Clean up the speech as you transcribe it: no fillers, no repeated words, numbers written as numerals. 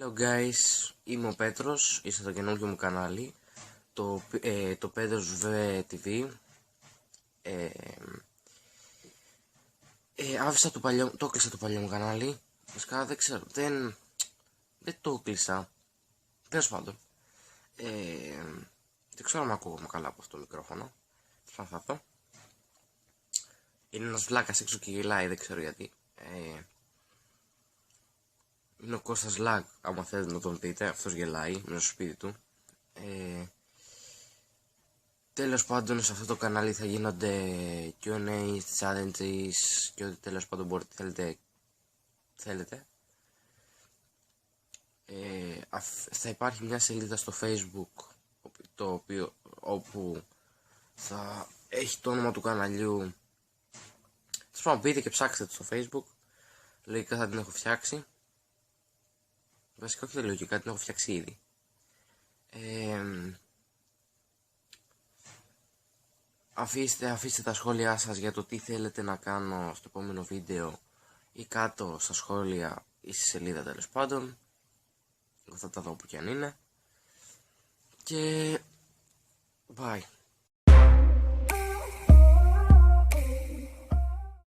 Hello guys, είμαι ο Πέτρος, είστε στο καινούργιο μου κανάλι, το Πέτρος TV. Άφησα το έκλεισα το παλιό μου κανάλι, φυσικά δεν ξέρω, δεν το έκλεισα, τέλος πάντων. Δεν ξέρω αν ακούγομαι καλά από αυτό το μικρόφωνο, θα δω. Είναι ένας βλάκας έξω και γελάει, δεν ξέρω γιατί. Είναι ο Κώστας Λαγ, άμα θέλετε να τον δείτε, αυτός γελάει μέσα στο σπίτι του. Τέλος πάντων, σε αυτό το κανάλι θα γίνονται Q&A, challenges και ό,τι τέλος πάντων μπορείτε θέλετε. Θα υπάρχει μια σελίδα στο Facebook όπου θα έχει το όνομα του καναλιού. Σας πω, μπείτε και ψάξτε το στο Facebook. Λογικά θα την έχω φτιάξει. Βασικά όχι λογικά, την έχω φτιάξει ήδη. Αφήστε τα σχόλιά σας για το τι θέλετε να κάνω στο επόμενο βίντεο ή κάτω στα σχόλια ή στη σελίδα, τέλος πάντων. Εγώ θα τα δω όπου και αν είναι. Και bye.